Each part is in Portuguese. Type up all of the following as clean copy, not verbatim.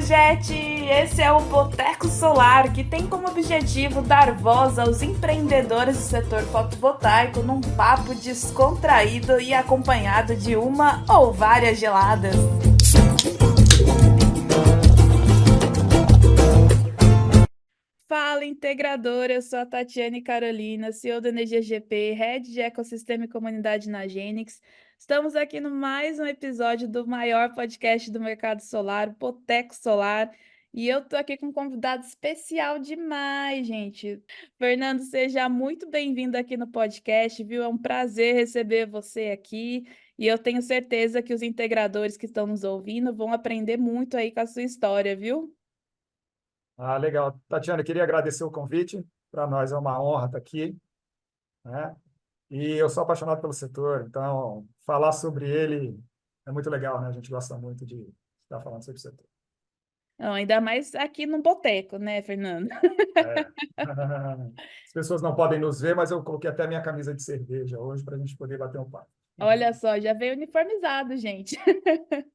gente! Esse é o Boteco Solar, que tem como objetivo dar voz aos empreendedores do setor fotovoltaico num papo descontraído e acompanhado de uma ou várias geladas. Fala, integradora! Eu sou a Tatiane Carolina, CEO da Energia GP, Head de Ecossistema e Comunidade na Genix. Estamos aqui no mais um episódio do maior podcast do mercado solar, o Boteco Solar. E eu tô aqui com um convidado especial demais, gente. Fernando, seja muito bem-vindo aqui no podcast, viu? É um prazer receber você aqui. E eu tenho certeza que os integradores que estão nos ouvindo vão aprender muito aí com a sua história, viu? Ah, legal. Tatiana, queria agradecer o convite. Para nós é uma honra estar aqui, né? E eu sou apaixonado pelo setor, então falar sobre ele é muito legal, né? A gente gosta muito de estar falando sobre o setor. Não, ainda mais aqui no boteco, né, Fernando? É. As pessoas não podem nos ver, mas eu coloquei até minha camisa de cerveja hoje para a gente poder bater um papo. Olha só, já veio uniformizado, gente.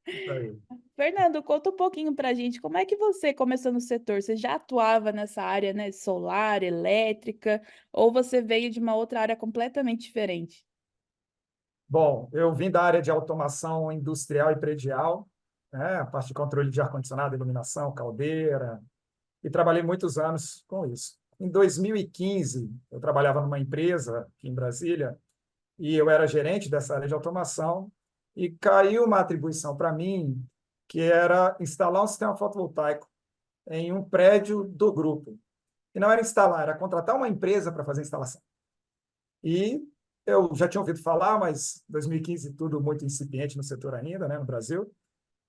Isso aí. Fernando, conta um pouquinho pra gente, como é que você começou no setor? Você já atuava nessa área, né, solar, elétrica, ou você veio de uma outra área completamente diferente? Bom, eu vim da área de automação industrial e predial, né? A parte de controle de ar-condicionado, iluminação, caldeira, e trabalhei muitos anos com isso. Em 2015, eu trabalhava numa empresa aqui em Brasília e eu era gerente dessa área de automação e caiu uma atribuição para mim que era instalar um sistema fotovoltaico em um prédio do grupo. E não era instalar, era contratar uma empresa para fazer a instalação. E eu já tinha ouvido falar, mas 2015 tudo muito incipiente no setor ainda, né, no Brasil.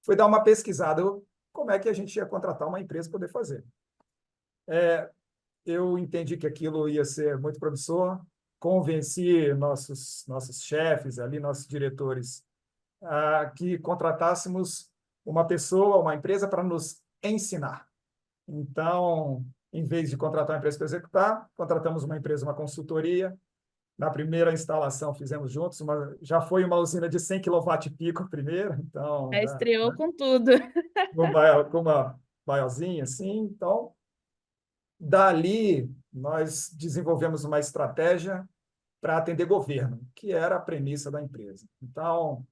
Fui dar uma pesquisada, como é que a gente ia contratar uma empresa para poder fazer. Eu entendi que aquilo ia ser muito promissor, convenci nossos chefes ali, nossos diretores, que contratássemos uma pessoa, uma empresa para nos ensinar. Então, em vez de contratar uma empresa para executar, contratamos uma empresa, uma consultoria. Na primeira instalação fizemos juntos, já foi uma usina de 100 kW-pico a primeira, então, Já estreou né, com tudo. com uma baiozinha assim. Então, dali, nós desenvolvemos uma estratégia para atender governo, que era a premissa da empresa. Então,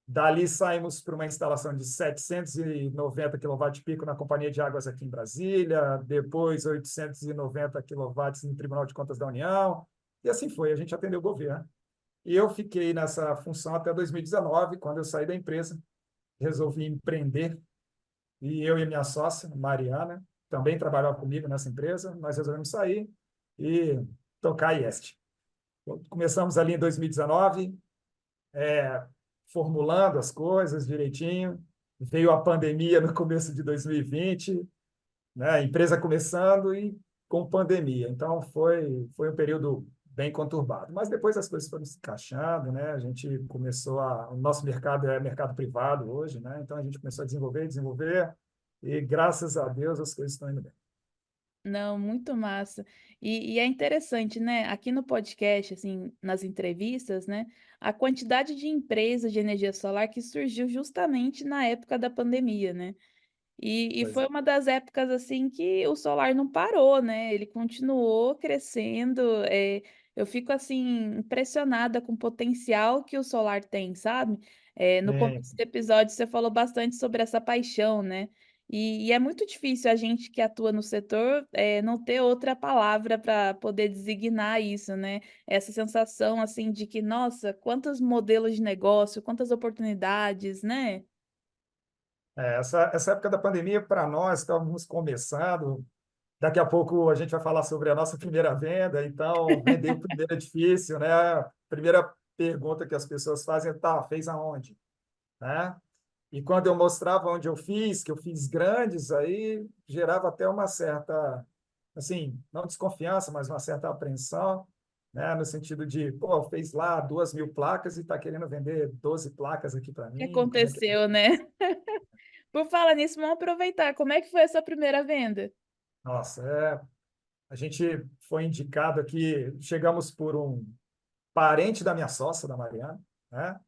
dali saímos para uma instalação de 790 kW-pico na Companhia de Águas aqui em Brasília, depois 890 kW no Tribunal de Contas da União, e assim foi, a gente atendeu o governo. E eu fiquei nessa função até 2019, quando eu saí da empresa, resolvi empreender, e eu e minha sócia, Mariana, também trabalhava comigo nessa empresa, nós resolvemos sair e tocar a IEST. Começamos ali em 2019, formulando as coisas direitinho. Veio a pandemia no começo de 2020, né? A empresa começando e com pandemia. Então, foi um período bem conturbado. Mas depois as coisas foram se encaixando, né? A gente começou a... O nosso mercado é mercado privado hoje, né? Então, a gente começou a desenvolver, e graças a Deus as coisas estão indo bem. Não, muito massa. E é interessante, né? Aqui no podcast, assim, nas entrevistas, né? A quantidade de empresas de energia solar que surgiu justamente na época da pandemia, né? E Pois foi é. uma das épocas, assim, que o solar não parou, né? Ele continuou crescendo. Eu fico, assim, impressionada com o potencial que o solar tem, sabe? No Sim. começo do episódio, você falou bastante sobre essa paixão, né? E é muito difícil a gente que atua no setor não ter outra palavra para poder designar isso, né? Essa sensação, assim, de que, nossa, quantos modelos de negócio, quantas oportunidades, né? Essa época da pandemia, para nós, estávamos começando. Daqui a pouco a gente vai falar sobre a nossa primeira venda. Então, vender o primeiro é difícil, né? A primeira pergunta que as pessoas fazem é: tá, fez aonde? Né? E quando eu mostrava onde eu fiz, que eu fiz grandes, aí gerava até uma certa, assim, não desconfiança, mas uma certa apreensão, né? No sentido de, pô, fez lá 2.000 placas e está querendo vender 12 placas aqui para O que mim, como é que... aconteceu, né? Por falar nisso, vamos aproveitar. Como é que foi essa primeira venda? Nossa, a gente foi indicado aqui, chegamos por um parente da minha sócia, da Mariana, né?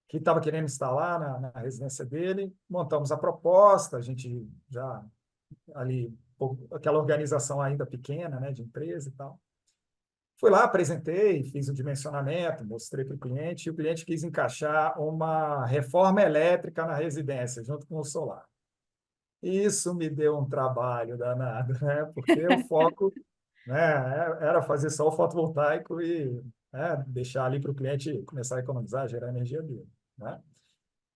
que estava querendo instalar na residência dele. Montamos a proposta, a gente já ali, aquela organização ainda pequena, né, de empresa e tal. Fui lá, apresentei, fiz o dimensionamento, mostrei para o cliente, e o cliente quis encaixar uma reforma elétrica na residência, junto com o solar. Isso me deu um trabalho danado, né? Porque o foco, né, era fazer só o fotovoltaico e, né, deixar ali para o cliente começar a economizar, gerar a energia dele, né?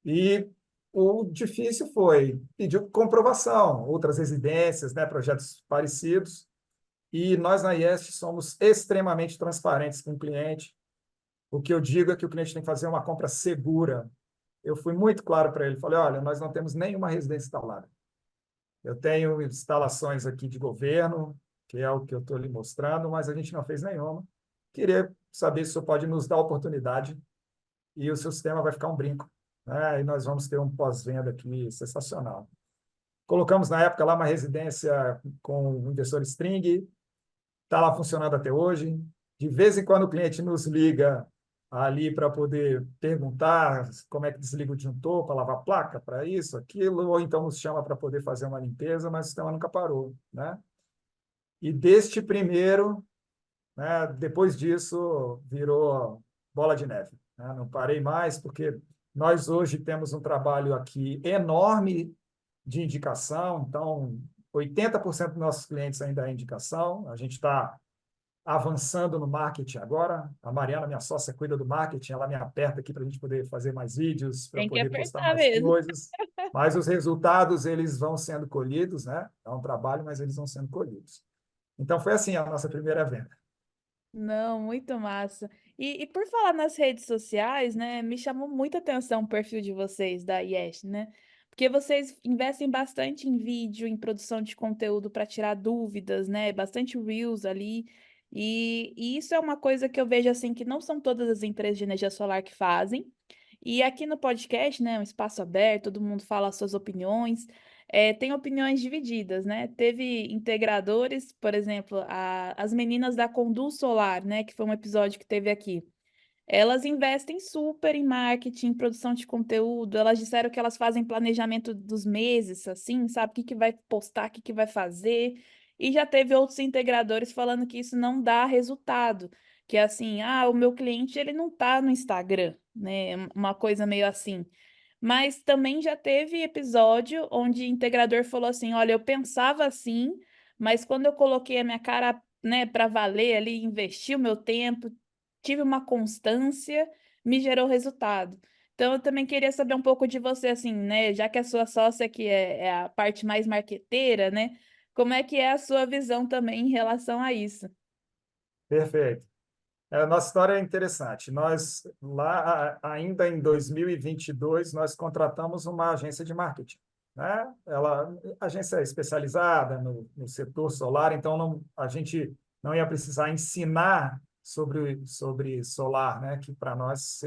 E o difícil foi pedir comprovação, outras residências, né, projetos parecidos, e nós na IEST somos extremamente transparentes com o cliente. O que eu digo é que o cliente tem que fazer uma compra segura. Eu fui muito claro para ele, falei, olha, nós não temos nenhuma residência instalada. Eu tenho instalações aqui de governo, que é o que eu estou lhe mostrando, mas a gente não fez nenhuma. Queria saber se o senhor pode nos dar a oportunidade e o seu sistema vai ficar um brinco, né? E nós vamos ter um pós-venda aqui sensacional. Colocamos na época lá uma residência com o inversor String, está lá funcionando até hoje. De vez em quando o cliente nos liga ali para poder perguntar como é que desliga o disjuntor, para lavar placa, para isso, aquilo, ou então nos chama para poder fazer uma limpeza, mas o sistema nunca parou, né? E deste primeiro, né, depois disso, virou bola de neve, né? Não parei mais, porque nós hoje temos um trabalho aqui enorme de indicação, então 80% dos nossos clientes ainda é indicação, a gente está avançando no marketing agora. A Mariana, minha sócia, cuida do marketing, ela me aperta aqui para a gente poder fazer mais vídeos, para Tem que poder postar apertar mais mesmo. coisas. Mas os resultados, eles vão sendo colhidos, né? É um trabalho, mas eles vão sendo colhidos. Então, foi assim a nossa primeira venda. Não, muito massa. E por falar nas redes sociais, né, me chamou muita atenção o perfil de vocês da Yes, né? Porque vocês investem bastante em vídeo, em produção de conteúdo para tirar dúvidas, né? Bastante Reels ali. E isso é uma coisa que eu vejo assim que não são todas as empresas de energia solar que fazem. E aqui no podcast, né, um espaço aberto, todo mundo fala as suas opiniões. Tem opiniões divididas, né? Teve integradores, por exemplo, as meninas da Conduz Solar, né, que foi um episódio que teve aqui. Elas investem super em marketing, em produção de conteúdo. Elas disseram que elas fazem planejamento dos meses, assim, sabe? O que que vai postar, o que que vai fazer. E já teve outros integradores falando que isso não dá resultado. Que é assim, o meu cliente, ele não tá no Instagram, né? Uma coisa meio assim. Mas também já teve episódio onde o integrador falou assim: olha, eu pensava assim, mas quando eu coloquei a minha cara, né, para valer ali, investi o meu tempo, tive uma constância, me gerou resultado. Então, eu também queria saber um pouco de você, assim, né? Já que a sua sócia que é a parte mais marqueteira, né? Como é que é a sua visão também em relação a isso? Perfeito. A nossa história é interessante. Nós, lá, ainda em 2022, nós contratamos uma agência de marketing, né? Agência especializada no setor solar, então a gente não ia precisar ensinar sobre solar, né? Que para nós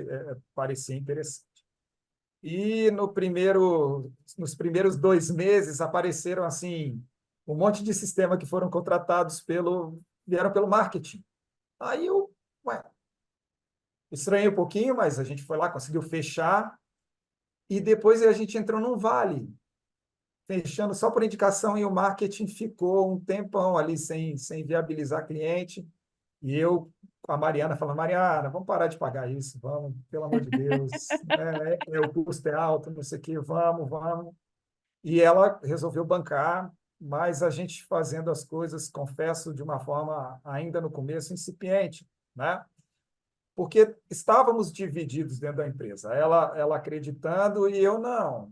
parecia interessante. E nos primeiros 2 meses apareceram assim um monte de sistema que foram contratados vieram pelo marketing. Aí eu, ué, estranhei um pouquinho, mas a gente foi lá, conseguiu fechar, e depois a gente entrou num vale, fechando só por indicação, e o marketing ficou um tempão ali sem viabilizar cliente. E eu, com a Mariana, falando, Mariana, vamos parar de pagar isso, vamos, pelo amor de Deus, né? O custo é alto, não sei o quê, vamos, vamos. E ela resolveu bancar, mas a gente fazendo as coisas, confesso, de uma forma ainda no começo incipiente, né? Porque estávamos divididos dentro da empresa, ela acreditando e eu não.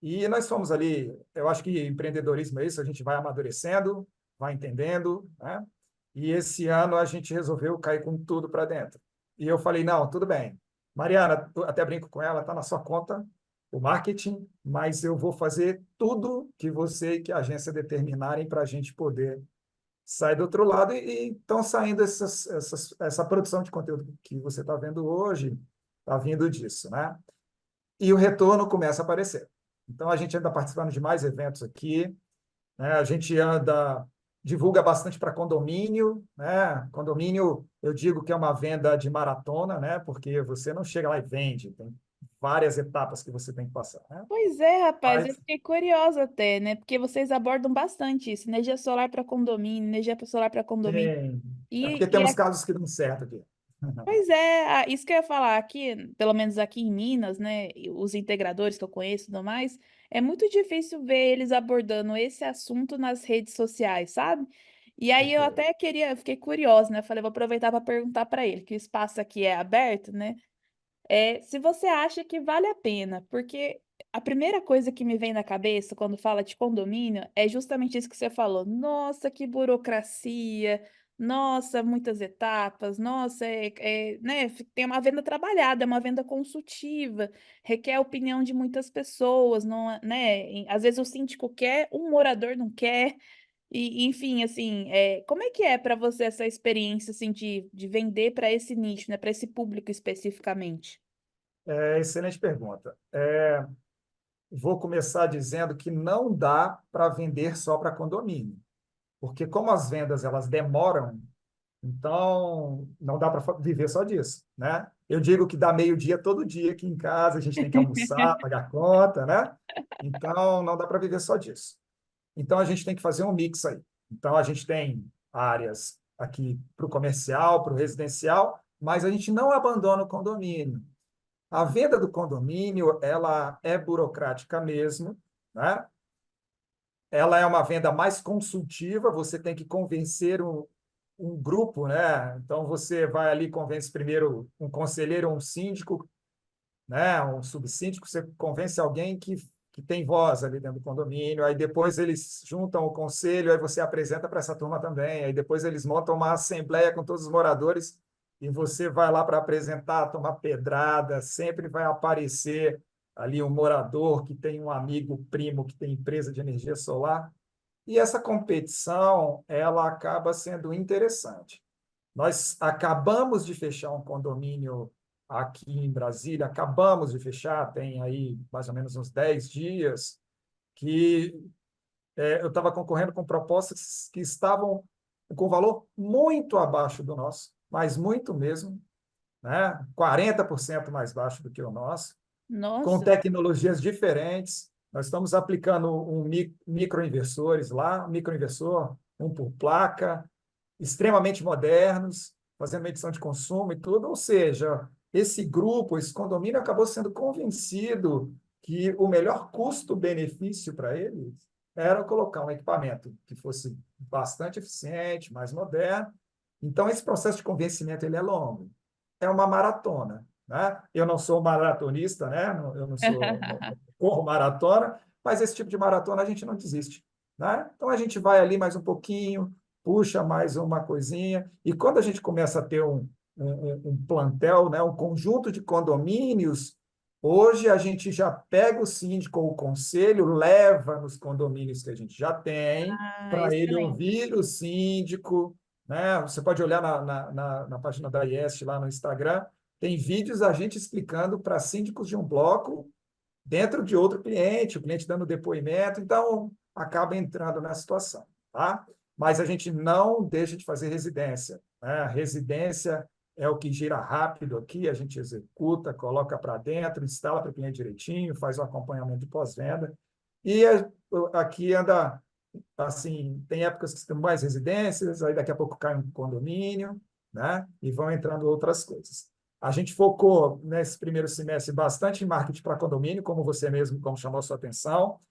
E nós fomos ali, eu acho que empreendedorismo é isso, a gente vai amadurecendo, vai entendendo, né? E esse ano a gente resolveu cair com tudo para dentro. E eu falei, não, tudo bem. Mariana, até brinco com ela, está na sua conta o marketing, mas eu vou fazer tudo que você e que a agência determinarem para a gente poder sai do outro lado e estão saindo essa produção de conteúdo que você está vendo hoje, está vindo disso, né? E o retorno começa a aparecer. Então, a gente anda participando de mais eventos aqui, né? A gente divulga bastante para condomínio, né? Condomínio, eu digo que é uma venda de maratona, né? Porque você não chega lá e vende, tem várias etapas que você tem que passar, né? Pois é, rapaz, eu Mas fiquei curiosa até, né? Porque vocês abordam bastante isso, energia solar para condomínio, energia solar para condomínio. tem, é porque E temos casos que dão certo aqui. pois é, isso que eu ia falar aqui, pelo menos aqui em Minas, né, e os integradores que eu conheço e tudo mais, é muito difícil ver eles abordando esse assunto nas redes sociais, sabe? E aí eu Perfeito. até queria, eu fiquei curiosa, né? Falei, vou aproveitar para perguntar para ele, que o espaço aqui é aberto, né? Se você acha que vale a pena, porque a primeira coisa que me vem na cabeça quando fala de condomínio é justamente isso que você falou. Nossa, que burocracia! Nossa, muitas etapas. Nossa, né, tem uma venda trabalhada, é uma venda consultiva, requer a opinião de muitas pessoas, não, né? Às vezes o síndico quer, um morador não quer. E, enfim, assim, como é que é para você essa experiência assim, de vender para esse nicho, né, para esse público especificamente? Excelente pergunta. Vou começar dizendo que não dá para vender só para condomínio, porque como as vendas elas demoram, então não dá para viver só disso, né? Eu digo que dá meio-dia todo dia aqui em casa, a gente tem que almoçar, pagar conta, né? Então não dá para viver só disso. Então a gente tem que fazer um mix aí. Então a gente tem áreas aqui para o comercial, para o residencial, mas a gente não abandona o condomínio. A venda do condomínio, ela é burocrática mesmo, né? Ela é uma venda mais consultiva, você tem que convencer um grupo, né? Então você vai ali convence primeiro um conselheiro ou um síndico, né? Um subsíndico, você convence alguém que tem voz ali dentro do condomínio, aí depois eles juntam o conselho, aí você apresenta para essa turma também, aí depois eles montam uma assembleia com todos os moradores e você vai lá para apresentar, tomar pedrada, sempre vai aparecer ali um morador que tem um amigo primo que tem empresa de energia solar, e essa competição, ela acaba sendo interessante. Nós acabamos de fechar um condomínio aqui em Brasília, acabamos de fechar, tem aí mais ou menos uns 10 dias, que eu estava concorrendo com propostas que estavam com valor muito abaixo do nosso, mas muito mesmo, né? 40% mais baixo do que o nosso, com Nossa, tecnologias diferentes. Nós estamos aplicando microinversores lá, microinversor, um por placa, extremamente modernos, fazendo medição de consumo e tudo. Ou seja, esse grupo, esse condomínio acabou sendo convencido que o melhor custo-benefício para eles era colocar um equipamento que fosse bastante eficiente, mais moderno. Então, esse processo de convencimento ele é longo. É uma maratona, né? Eu não sou maratonista, né? Eu não sou, não corro maratona, mas esse tipo de maratona a gente não desiste, né? Então a gente vai ali mais um pouquinho, puxa mais uma coisinha, e quando a gente começa a ter um plantel, né? Um conjunto de condomínios, hoje a gente já pega o síndico ou o conselho, leva nos condomínios que a gente já tem, para ele excelente. ouvir o síndico, né? Você pode olhar na página da IEST lá no Instagram, tem vídeos a gente explicando para síndicos de um bloco dentro de outro cliente, o cliente dando depoimento, então acaba entrando na situação, tá? Mas a gente não deixa de fazer residência, né? Residência é o que gira rápido aqui, a gente executa, coloca para dentro, instala para o cliente direitinho, faz o acompanhamento de pós-venda, e aqui anda assim, tem épocas que tem mais residências, aí daqui a pouco cai um condomínio, né? E vão entrando outras coisas. A gente focou nesse primeiro semestre bastante em marketing para condomínio, como você mesmo, como chamou a sua atenção.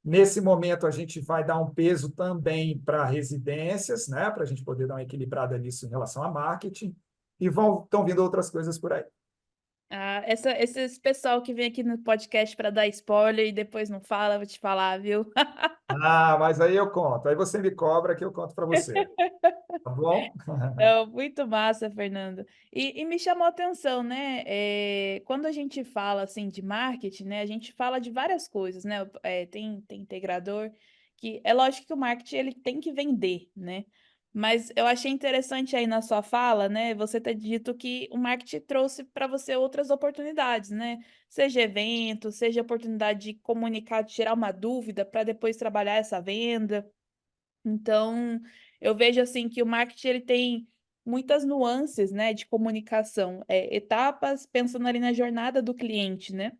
Nesse momento, a gente vai dar um peso também para residências, né? Para a gente poder dar uma equilibrada nisso em relação a marketing. E estão vindo outras coisas por aí. Esses pessoal que vem aqui no podcast para dar spoiler e depois não fala, vou te falar, viu? Ah, mas aí eu conto. Aí você me cobra que eu conto para você. Tá bom? É muito massa, Fernando. E me chamou a atenção, né? Quando a gente fala assim de marketing, né? A gente fala de várias coisas, né? Tem integrador que é lógico que o marketing ele tem que vender, né? Mas eu achei interessante aí na sua fala, né? Você ter dito que o marketing trouxe para você outras oportunidades, né? Seja evento, seja oportunidade de comunicar, de gerar uma dúvida para depois trabalhar essa venda. Então, eu vejo assim que o marketing ele tem muitas nuances, né, de comunicação, etapas pensando ali na jornada do cliente, né?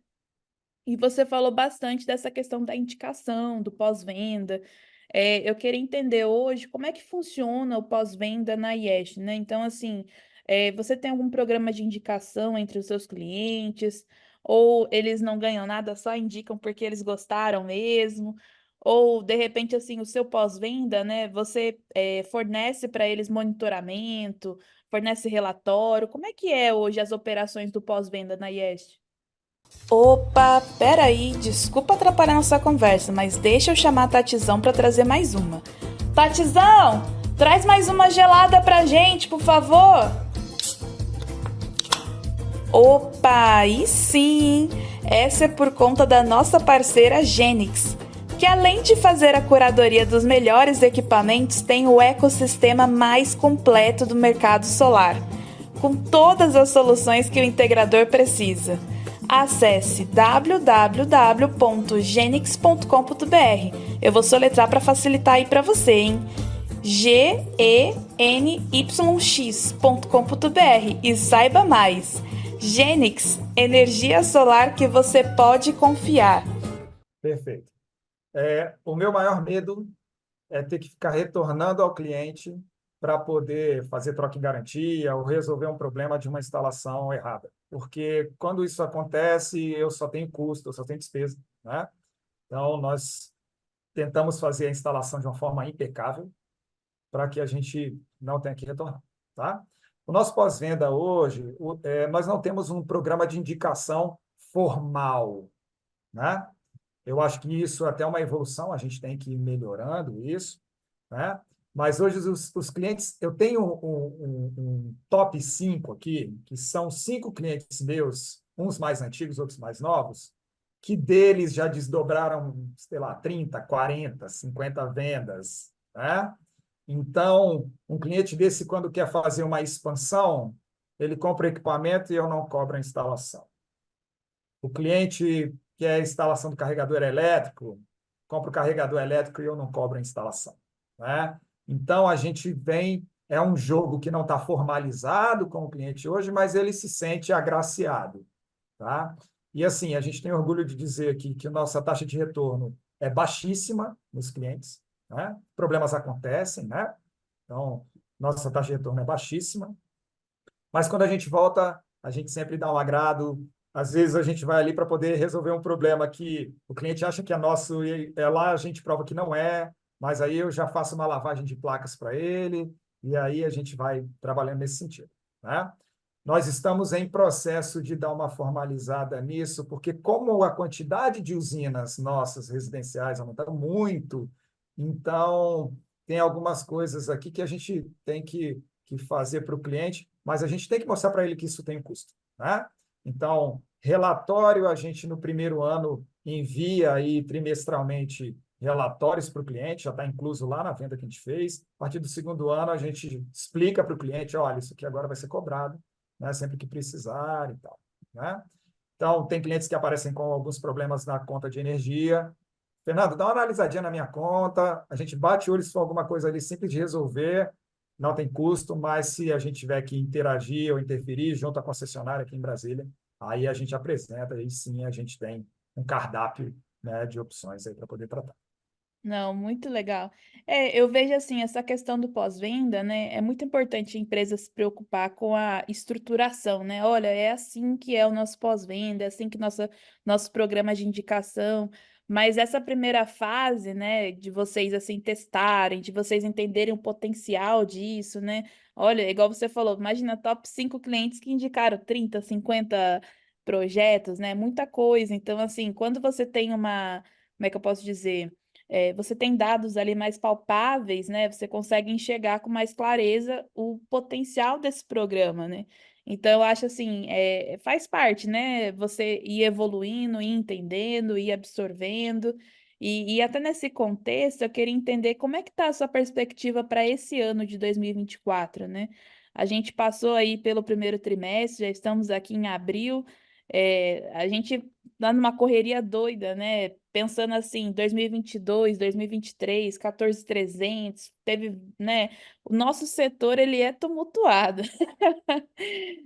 E você falou bastante dessa questão da indicação, do pós-venda. Eu queria entender hoje como é que funciona o pós-venda na IES, né? Então, assim, você tem algum programa de indicação entre os seus clientes? Ou eles não ganham nada, só indicam porque eles gostaram mesmo? Ou, de repente, assim, o seu pós-venda, né? Você fornece para eles monitoramento, fornece relatório. Como é que é hoje as operações do pós-venda na IES? Opa, peraí, desculpa atrapalhar nossa conversa, mas deixa eu chamar a Tatizão para trazer mais uma. Tatizão, traz mais uma gelada pra gente, por favor. Opa, aí sim! Essa é por conta da nossa parceira Genix, que além de fazer a curadoria dos melhores equipamentos, tem o ecossistema mais completo do mercado solar, com todas as soluções que o integrador precisa. Acesse www.genix.com.br. Eu vou soletrar para facilitar aí para você, hein? GENYX.com.br e saiba mais. Genix, energia solar que você pode confiar. Perfeito. O meu maior medo é ter que ficar retornando ao cliente para poder fazer troca em garantia ou resolver um problema de uma instalação errada. Porque quando isso acontece, eu só tenho custo, eu só tenho despesa, né? Então, nós tentamos fazer a instalação de uma forma impecável para que a gente não tenha que retornar, tá? O nosso pós-venda hoje, nós não temos um programa de indicação formal, né? Eu acho que isso até é uma evolução, a gente tem que ir melhorando isso, né? Mas hoje os clientes, eu tenho um top 5 aqui, que são 5 clientes meus, uns mais antigos, outros mais novos, que deles já desdobraram, sei lá, 30, 40, 50 vendas, né? Então, um cliente desse, quando quer fazer uma expansão, ele compra equipamento e eu não cobro a instalação. O cliente quer a instalação do carregador elétrico, compra o carregador elétrico e eu não cobro a instalação, né? Então, a gente vem, é um jogo que não está formalizado com o cliente hoje, mas ele se sente agraciado, tá? E assim, a gente tem orgulho de dizer aqui que a nossa taxa de retorno é baixíssima nos clientes, né? Problemas acontecem, né? Então, nossa taxa de retorno é baixíssima, mas quando a gente volta, a gente sempre dá um agrado. Às vezes a gente vai ali para poder resolver um problema que o cliente acha que é nosso e lá a gente prova que não é, mas aí eu já faço uma lavagem de placas para ele e aí a gente vai trabalhando nesse sentido, né? Nós estamos em processo de dar uma formalizada nisso, porque como a quantidade de usinas nossas residenciais aumentou muito, então tem algumas coisas aqui que a gente tem que fazer para o cliente, mas a gente tem que mostrar para ele que isso tem um custo, né? Então, relatório, a gente no primeiro ano envia aí trimestralmente relatórios para o cliente, já está incluso lá na venda que a gente fez. A partir do segundo ano, a gente explica para o cliente, olha, isso aqui agora vai ser cobrado, né? Sempre que precisar e tal, né? Então, tem clientes que aparecem com alguns problemas na conta de energia. Fernando, dá uma analisadinha na minha conta, a gente bate o olho se for alguma coisa ali simples de resolver, não tem custo, mas se a gente tiver que interagir ou interferir junto à concessionária aqui em Brasília, aí a gente apresenta, aí sim a gente tem um cardápio, né, de opções aí para poder tratar. Não, muito legal. Eu vejo assim, essa questão do pós-venda, né? É muito importante a empresa se preocupar com a estruturação, né? Olha, é assim que é o nosso pós-venda, é assim que nosso programa de indicação. Mas essa primeira fase, né, de vocês assim testarem, de vocês entenderem o potencial disso, né? Olha, igual você falou, imagina top 5 clientes que indicaram 30, 50 projetos, né? Muita coisa. Então, assim, quando você tem como é que eu posso dizer? Você tem dados ali mais palpáveis, né? Você consegue enxergar com mais clareza o potencial desse programa, né? Então, eu acho assim, faz parte, né? Você ir evoluindo, ir entendendo, ir absorvendo. E até nesse contexto, eu queria entender como é que está a sua perspectiva para esse ano de 2024, né? A gente passou aí pelo primeiro trimestre, já estamos aqui em abril. A gente tá numa correria doida, né? Pensando assim, 2022, 2023, 14.300, teve, né? O nosso setor, ele é tumultuado.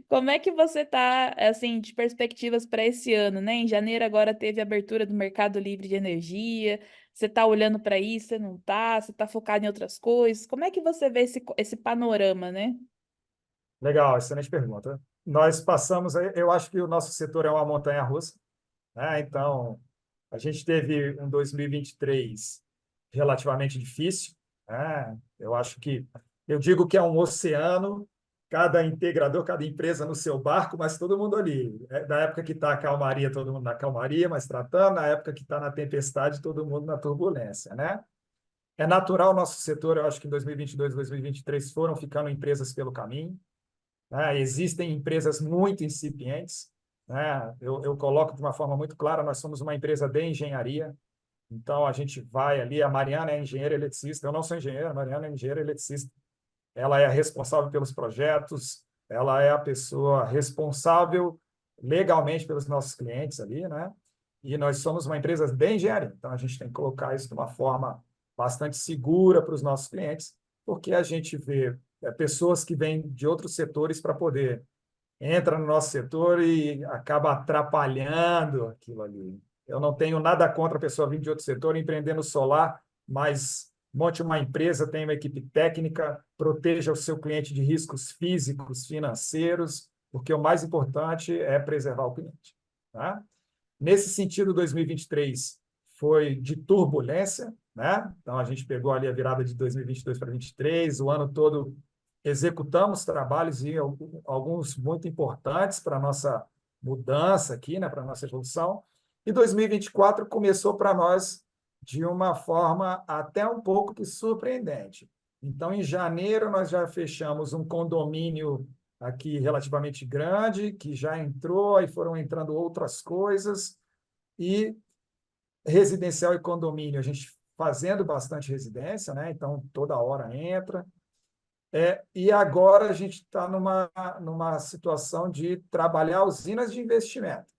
Como é que você tá, assim, de perspectivas para esse ano, né? Em janeiro agora teve a abertura do Mercado Livre de Energia. Você tá olhando para isso, você não tá? Você tá focado em outras coisas? Como é que você vê esse panorama, né? Legal, excelente pergunta. Nós passamos, eu acho que o nosso setor é uma montanha-russa, né? Então, a gente teve um 2023 relativamente difícil, né? Eu digo que é um oceano, cada integrador, cada empresa no seu barco, mas todo mundo ali. Na época que está a calmaria, todo mundo na calmaria, mas tratando, na época que está na tempestade, todo mundo na turbulência, né? É natural o nosso setor, eu acho que em 2022, 2023 foram ficando empresas pelo caminho, né? Existem empresas muito incipientes, né? Eu coloco de uma forma muito clara, nós somos uma empresa de engenharia, então a gente vai ali, a Mariana é engenheira eletricista, eu não sou engenheiro, a Mariana é engenheira eletricista, ela é a responsável pelos projetos, ela é a pessoa responsável legalmente pelos nossos clientes ali, né? E nós somos uma empresa de engenharia, então a gente tem que colocar isso de uma forma bastante segura para os nossos clientes, porque a gente vê pessoas que vêm de outros setores para poder entra no nosso setor e acaba atrapalhando aquilo ali. Eu não tenho nada contra a pessoa vir de outro setor empreender no solar, mas monte uma empresa, tenha uma equipe técnica, proteja o seu cliente de riscos físicos, financeiros, porque o mais importante é preservar o cliente. Tá? Nesse sentido, 2023 foi de turbulência, né? Então a gente pegou ali a virada de 2022 para 2023, o ano todo executamos trabalhos e alguns muito importantes para a nossa mudança aqui, né, para a nossa evolução. E 2024 começou para nós de uma forma até um pouco que surpreendente. Então, em janeiro, nós já fechamos um condomínio aqui relativamente grande, que já entrou, e foram entrando outras coisas, e residencial e condomínio, a gente fazendo bastante residência, né? Então, toda hora entra. E agora a gente está numa situação de trabalhar usinas de investimento.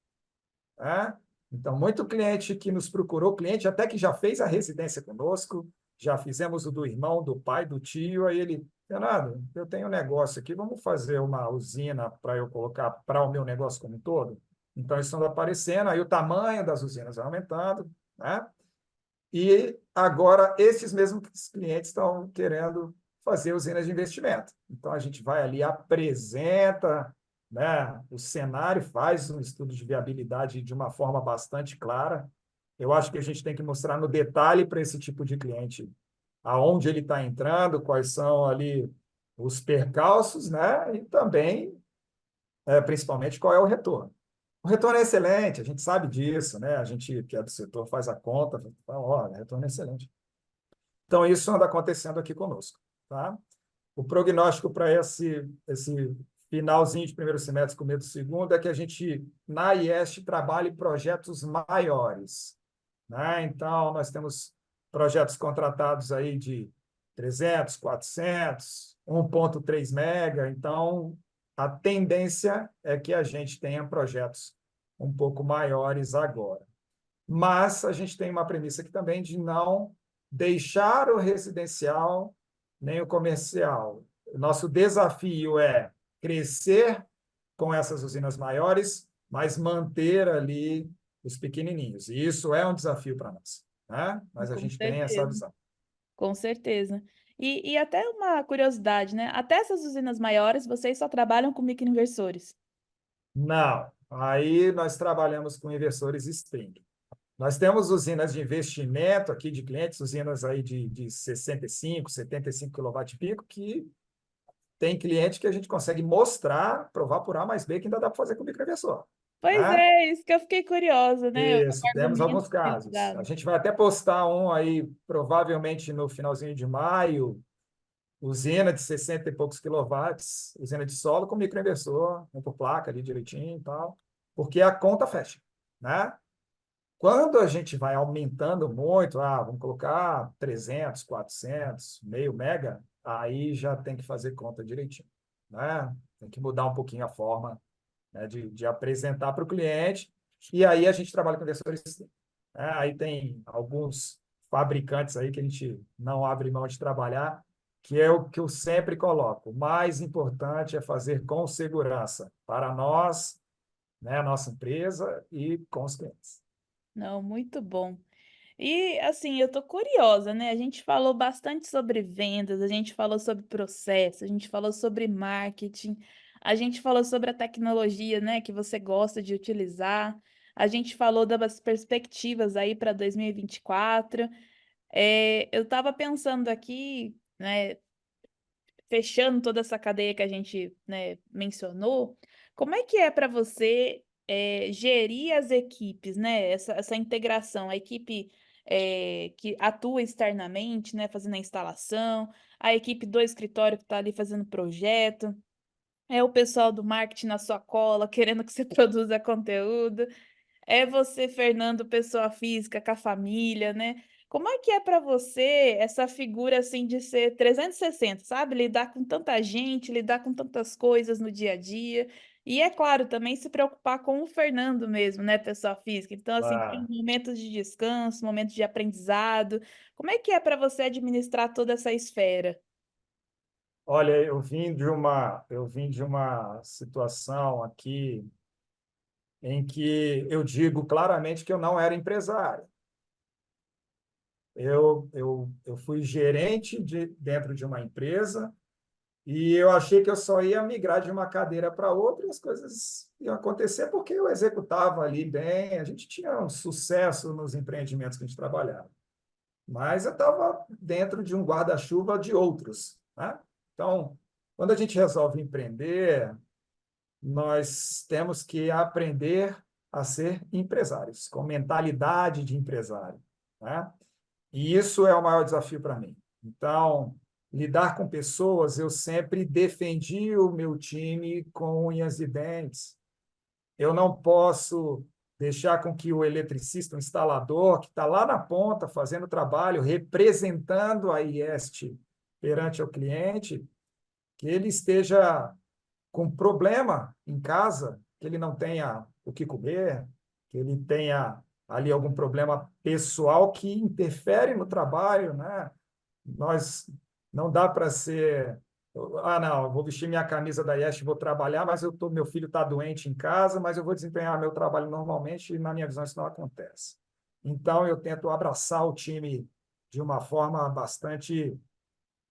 Né? Então, muito cliente que nos procurou, cliente até que já fez a residência conosco, já fizemos o do irmão, do pai, do tio, aí ele, Leonardo, eu tenho um negócio aqui, vamos fazer uma usina para eu colocar para o meu negócio como um todo? Então, isso está aparecendo, aí o tamanho das usinas vai aumentando, né? E agora esses mesmos clientes estão querendo fazer usinas de investimento. Então a gente vai ali, apresenta, né, o cenário, faz um estudo de viabilidade de uma forma bastante clara. Eu acho que a gente tem que mostrar no detalhe para esse tipo de cliente aonde ele está entrando, quais são ali os percalços, né? E também, principalmente, qual é o retorno. O retorno é excelente, a gente sabe disso, né? A gente que é do setor faz a conta, fala, olha, o retorno é excelente. Então, isso anda acontecendo aqui conosco. Tá? O prognóstico para esse finalzinho de primeiro semestre, começo do segundo, é que a gente, na IEST, trabalhe projetos maiores. Né? Então, nós temos projetos contratados aí de 300, 400, 1,3 mega. Então, a tendência é que a gente tenha projetos um pouco maiores agora. Mas a gente tem uma premissa aqui também de não deixar o residencial nem o comercial. Nosso desafio é crescer com essas usinas maiores, mas manter ali os pequenininhos. E isso é um desafio para nós, né? Mas a Com gente tem essa certeza, visão. com certeza. E até uma curiosidade, né? Até essas usinas maiores, vocês só trabalham com microinversores. Não, aí nós trabalhamos com inversores string. Nós temos usinas de investimento aqui de clientes, usinas aí de 65, 75 kW-pico, que tem cliente que a gente consegue mostrar, provar por A mais B, que ainda dá para fazer com microinversor. Pois Né? é, isso que eu fiquei curiosa, né? O Isso, temos argumento alguns que eles casos. A davam. gente vai até postar um aí, provavelmente no finalzinho de maio, usina de 60 e poucos quilowatts, usina de solo com microinversor, um por placa ali direitinho e tal, porque a conta fecha. Né? Quando a gente vai aumentando muito, vamos colocar 300, 400, meio mega, aí já tem que fazer conta direitinho, né? Tem que mudar um pouquinho a forma, né, de apresentar para o cliente, e aí a gente trabalha com inversores. Aí tem alguns fabricantes aí que a gente não abre mão de trabalhar, que é o que eu sempre coloco. O mais importante é fazer com segurança para nós, né, nossa empresa e com os clientes. Não, muito bom. E assim, eu tô curiosa, né? A gente falou bastante sobre vendas, a gente falou sobre processo, a gente falou sobre marketing, a gente falou sobre a tecnologia, né, que você gosta de utilizar. A gente falou das perspectivas aí para 2024. Eu estava pensando aqui, né, fechando toda essa cadeia que a gente, né, mencionou, como é que é para você, gerir as equipes, né, essa integração, a equipe, que atua externamente, né, fazendo a instalação, a equipe do escritório que está ali fazendo projeto, é o pessoal do marketing na sua cola, querendo que você produza conteúdo. É você, Fernando, pessoa física, com a família, né. Como é que é para você essa figura, assim, de ser 360, sabe, lidar com tanta gente, lidar com tantas coisas no dia a dia, e é claro, também se preocupar com o Fernando mesmo, né, pessoa física. Então, assim, tem Ah, momentos de descanso, momentos de aprendizado. Como é que é para você administrar toda essa esfera? olha, eu vim de uma situação aqui em que eu digo claramente que eu não era empresário. Eu fui gerente dentro de uma empresa e eu achei que eu só ia migrar de uma cadeira para outra e as coisas iam acontecer porque eu executava ali bem, a gente tinha um sucesso nos empreendimentos que a gente trabalhava. Mas eu estava dentro de um guarda-chuva de outros, né? Então, quando a gente resolve empreender, nós temos que aprender a ser empresários, com mentalidade de empresário, né? E isso é o maior desafio para mim. Então, lidar com pessoas, eu sempre defendi o meu time com unhas e dentes. Eu não posso deixar com que o eletricista, o instalador, que está lá na ponta fazendo o trabalho, representando a IEST perante o cliente, que ele esteja com problema em casa, que ele não tenha o que comer, que ele tenha ali algum problema pessoal que interfere no trabalho, né? Nós não dá para ser, não, eu vou vestir minha camisa da Yes, vou trabalhar, mas meu filho está doente em casa, mas eu vou desempenhar meu trabalho normalmente e na minha visão isso não acontece. Então eu tento abraçar o time de uma forma bastante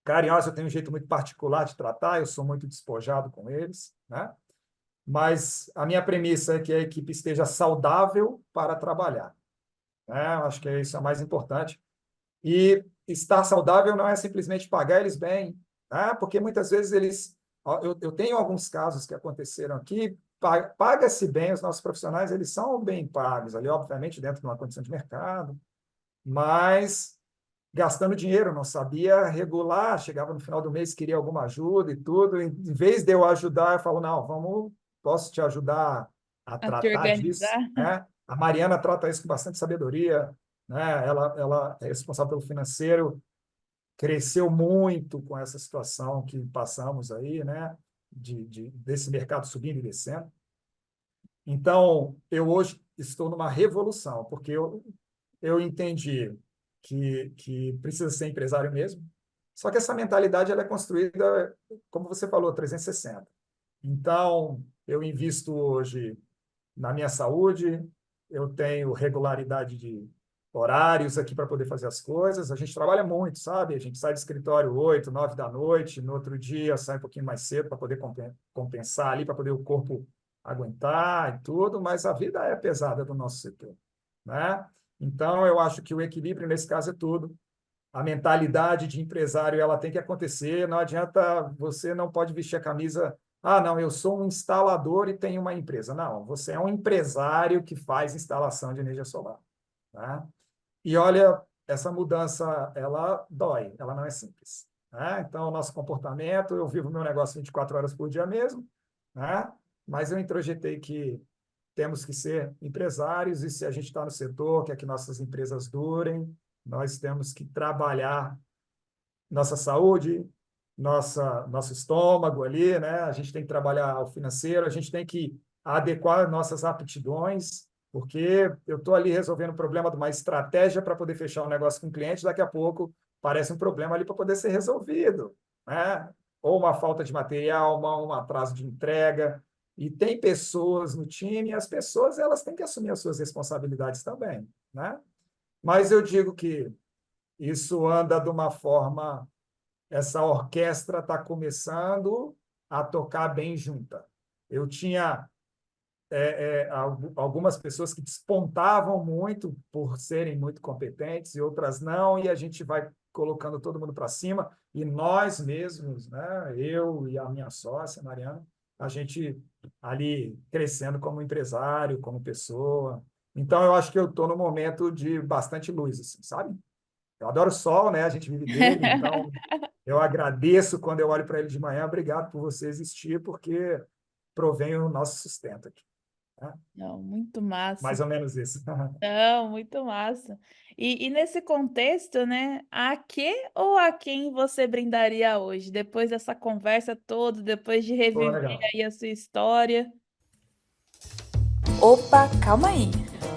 carinhosa, eu tenho um jeito muito particular de tratar, eu sou muito despojado com eles, né? Mas a minha premissa é que a equipe esteja saudável para trabalhar, né? Eu acho que isso é o mais importante. E estar saudável não é simplesmente pagar eles bem, né? Porque muitas vezes eles. Eu tenho alguns casos que aconteceram aqui, paga-se bem, os nossos profissionais, eles são bem pagos, ali, obviamente, dentro de uma condição de mercado, mas gastando dinheiro, não sabia regular, chegava no final do mês, queria alguma ajuda e tudo. Em vez de eu ajudar, eu falo, não, posso te ajudar a A te tratar disso, organizar? né? A Mariana trata isso com bastante sabedoria, né? Ela é responsável pelo financeiro, cresceu muito com essa situação que passamos aí, né? Desse mercado subindo e descendo. Então, eu hoje estou numa revolução, porque eu entendi que precisa ser empresário mesmo, só que essa mentalidade ela é construída, como você falou, 360. Então, eu invisto hoje na minha saúde, eu tenho regularidade de horários aqui para poder fazer as coisas. A gente trabalha muito, sabe? A gente sai do escritório 8, 9 da noite, no outro dia sai um pouquinho mais cedo para poder compensar ali, para poder o corpo aguentar e tudo, mas a vida é pesada do nosso setor, né? Então, eu acho que o equilíbrio nesse caso é tudo. A mentalidade de empresário ela tem que acontecer. Não adianta, você não pode vestir a camisa. Ah, não, eu sou um instalador e tenho uma empresa. Não, você é um empresário que faz instalação de energia solar, né? E olha, essa mudança, ela dói, ela não é simples, né? Então, o nosso comportamento, eu vivo meu negócio 24 horas por dia mesmo, né? Mas eu introjetei que temos que ser empresários e se a gente está no setor, quer que nossas empresas durem, nós temos que trabalhar nossa saúde, nosso estômago ali, né? A gente tem que trabalhar o financeiro, a gente tem que adequar nossas aptidões, porque eu estou ali resolvendo o problema de uma estratégia para poder fechar um negócio com o cliente, daqui a pouco parece um problema ali para poder ser resolvido, né? Ou uma falta de material, um atraso de entrega. E tem pessoas no time, e as pessoas elas têm que assumir as suas responsabilidades também, né? Mas eu digo que isso anda de uma forma, essa orquestra está começando a tocar bem junta. Eu tinha algumas pessoas que despontavam muito por serem muito competentes e outras não, e a gente vai colocando todo mundo para cima, e nós mesmos, né, eu e a minha sócia, Mariana, a gente ali crescendo como empresário, como pessoa. Então, eu acho que eu estou num momento de bastante luz, assim, sabe? Eu adoro o sol, né? A gente vive dele, então eu agradeço quando eu olho para ele de manhã. Obrigado por você existir, porque provém o nosso sustento aqui, né? Não, muito massa. Mais ou menos isso. Não, muito massa. E nesse contexto, né, a que ou a quem você brindaria hoje, depois dessa conversa toda, depois de Pô, reviver legal. aí a sua história? Opa, calma aí.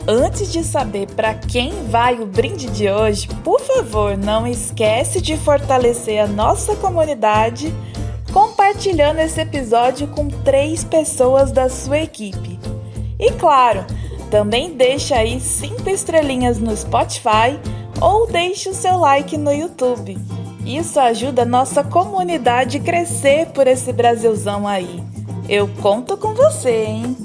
Antes de saber para quem vai o brinde de hoje, por favor, não esquece de fortalecer a nossa comunidade compartilhando esse episódio com 3 pessoas da sua equipe. E claro, também deixa aí 5 estrelinhas no Spotify ou deixe o seu like no YouTube. Isso ajuda a nossa comunidade a crescer por esse Brasilzão aí. Eu conto com você, hein?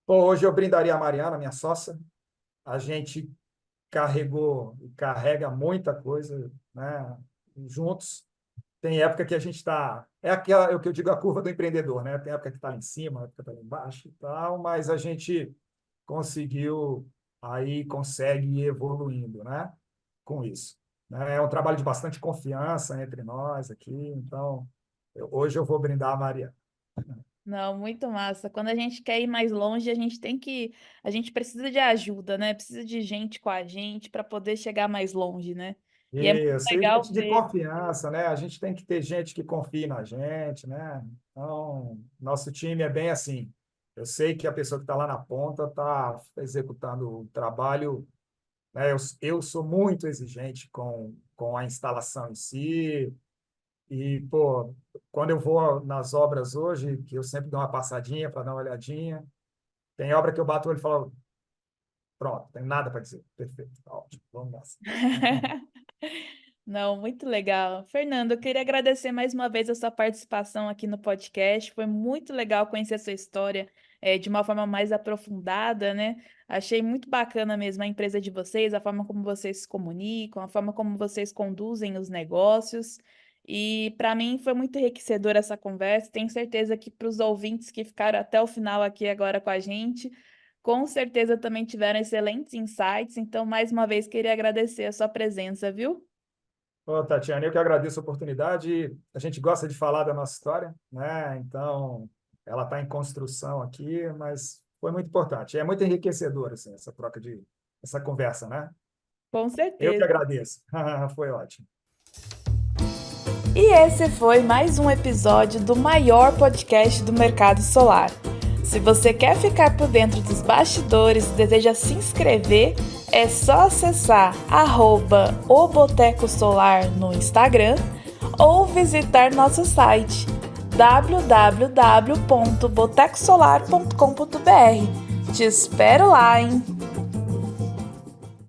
Bom, hoje eu brindaria a Mariana, minha sócia. A gente carregou e carrega muita coisa, né, juntos. Tem época que a gente está. É aquela, é o que eu digo, a curva do empreendedor, né? Tem época que está lá em cima, época que está lá embaixo e tal, mas a gente conseguiu, aí consegue ir evoluindo, né? Com isso. Né? É um trabalho de bastante confiança entre nós aqui, então hoje eu vou brindar a Mariana. Não, muito massa. Quando a gente quer ir mais longe, a gente precisa de ajuda, né? Precisa de gente com a gente para poder chegar mais longe, né? E é muito Isso, e legal gente de ver. confiança, né? A gente tem que ter gente que confie na gente, né? Então, nosso time é bem assim. Eu sei que a pessoa que está lá na ponta está executando o trabalho, né? Eu sou muito exigente com a instalação em si. E, pô, quando eu vou nas obras hoje, que eu sempre dou uma passadinha para dar uma olhadinha, tem obra que eu bato o olho e falo, pronto, não tem nada para dizer. Perfeito, tá ótimo, vamos nessa. Não, muito legal. Fernando, eu queria agradecer mais uma vez a sua participação aqui no podcast. Foi muito legal conhecer a sua história, de uma forma mais aprofundada, né? Achei muito bacana mesmo a empresa de vocês, a forma como vocês se comunicam, a forma como vocês conduzem os negócios. E para mim foi muito enriquecedora essa conversa. Tenho certeza que para os ouvintes que ficaram até o final aqui agora com a gente, com certeza também tiveram excelentes insights. Então, mais uma vez, queria agradecer a sua presença, viu? Ô, Tatiana, eu que agradeço a oportunidade. A gente gosta de falar da nossa história, né? Então, ela está em construção aqui, mas foi muito importante. É muito enriquecedor, assim, essa conversa, né? Com Eu que certeza. agradeço. Foi ótimo. E esse foi mais um episódio do maior podcast do mercado solar. Se você quer ficar por dentro dos bastidores e deseja se inscrever, é só acessar @o Boteco Solar no Instagram ou visitar nosso site www.botecosolar.com.br. Te espero lá, hein?